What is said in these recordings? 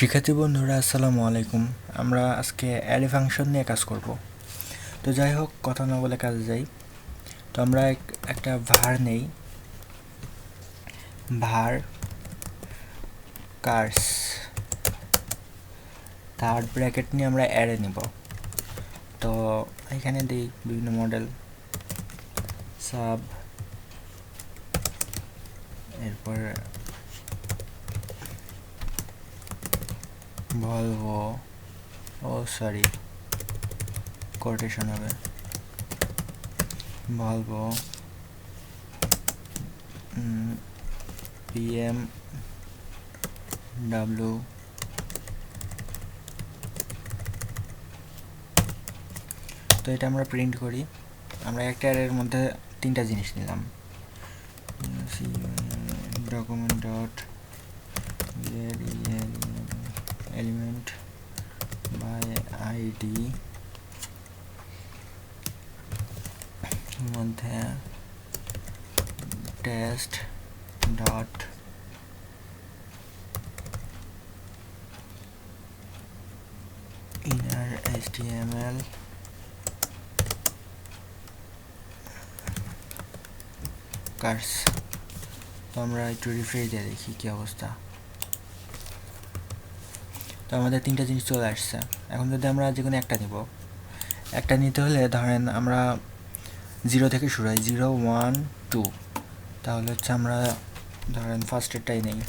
শিক্ষার্থী বন্ধুরা আসসালামু আলাইকুম। আমরা আজকে অ্যারে ফাংশন নিয়ে কাজ করব। তো যাই হোক, কথা না বলে কাজে যাই। তো আমরা একটা ভার নেই, ভার কার্স, থার্ড ব্র্যাকেট নিয়ে আমরা অ্যারে নিব। তো এখানে দিই বিভিন্ন মডেল সাব, এরপর ভলভো, সরি কোটেশন হবে, ভলভো BMW, তো এটা আমরা প্রিন্ট করি। আমরা একটা অ্যারের মধ্যে তিনটা জিনিস নিলাম, document dot element by ID মধ্যে টেস্ট ডট inner HTML কার্স। তো আমরা একটু রিফ্রেশ দিয়ে দেখি কী অবস্থা। তো আমাদের তিনটা জিনিস চলে আসছে। এখন যদি আমরা যে কোনো একটা নিব, একটা নিতে হলে ধরেন আমরা 0 থেকে শুরু হয়, 0 1 2, তাহলে হচ্ছে আমরা ধরেন ফার্স্টেরটাই নেই,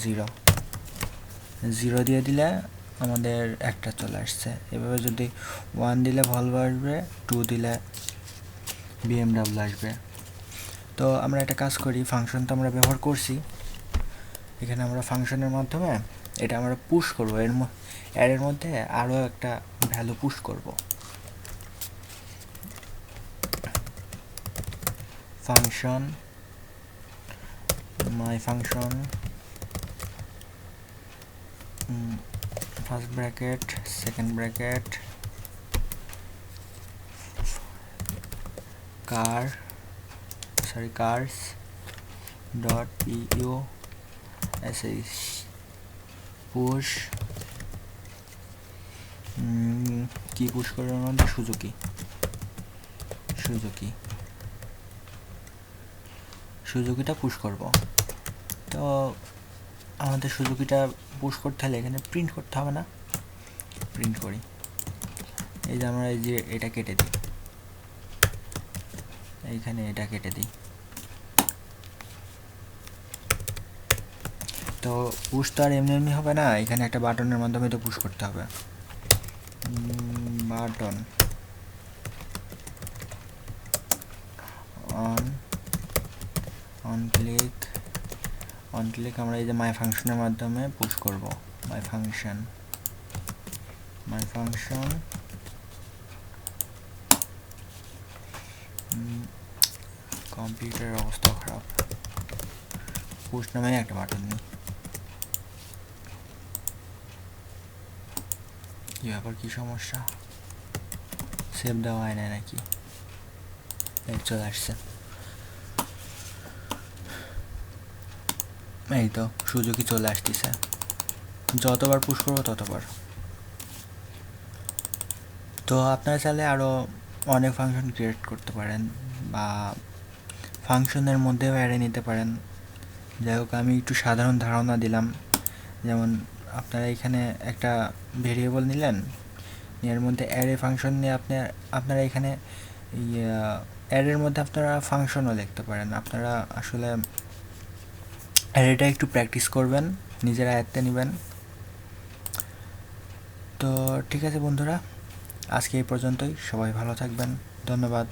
0 দিয়ে দিলে আমাদের একটা চলে আসছে। এভাবে যদি 1 দিলে ভলভো আসবে, 2 দিলে BMW আসবে। তো আমরা একটা কাজ করি, ফাংশন তো আমরা ব্যবহার করছি, এখানে আমরা ফাংশনের মাধ্যমে এটা আমরা পুশ করব, এর মধ্যে আরও একটা ভ্যালু পুশ করব। ফাংশন মাই function first bracket second bracket cars dot push push কি পুশ করার মধ্যে সুজুকিটা পুশ করব। তো আমাদের সুজুকিটা পুশ করতে হলে এখানে প্রিন্ট করতে হবে না, প্রিন্ট করি। এই যে আমরা এই যে এটা কেটে দিই, এইখানে এটা কেটে দিই। তো পুশ তো আর এমনি এমনি হবে না, এখানে একটা বাটনের মাধ্যমে তো পুশ করতে হবে। বাটন অন ক্লিক আমরা এই যে মাই ফাংশনের মাধ্যমে পুশ করব। মাই ফাংশন কম্পিউটারের অবস্থা খারাপ, পুশ নামে একটা বাটন নেই। কি ব্যাপার, কি সমস্যা? সেভ দেওয়া হয় না নাকি? চলে আসছে, এই তো সুযোগই চলে আসতেছে। যতবার পুশ করবো ততবার। তো আপনারা চাইলে আরও অনেক ফাংশন ক্রিয়েট করতে পারেন, বা ফাংশনের মধ্যেও অ্যারে নিতে পারেন। যাই হোক, আমি একটু সাধারণ ধারণা দিলাম। যেমন আপনারা এখানে একটা ভেরিয়েবল নিলেন, এর মধ্যে অ্যারে ফাংশন নিয়ে আপনারা এখানে অ্যারের মধ্যে আপনারা ফাংশনও লিখতে পারেন। আপনারা আসলে অ্যারেটা একটু প্র্যাকটিস করবেন, নিজের আয়ত্তে নেবেন। তো ঠিক আছে বন্ধুরা, আজকে এই পর্যন্তই। সবাই ভালো থাকবেন, ধন্যবাদ।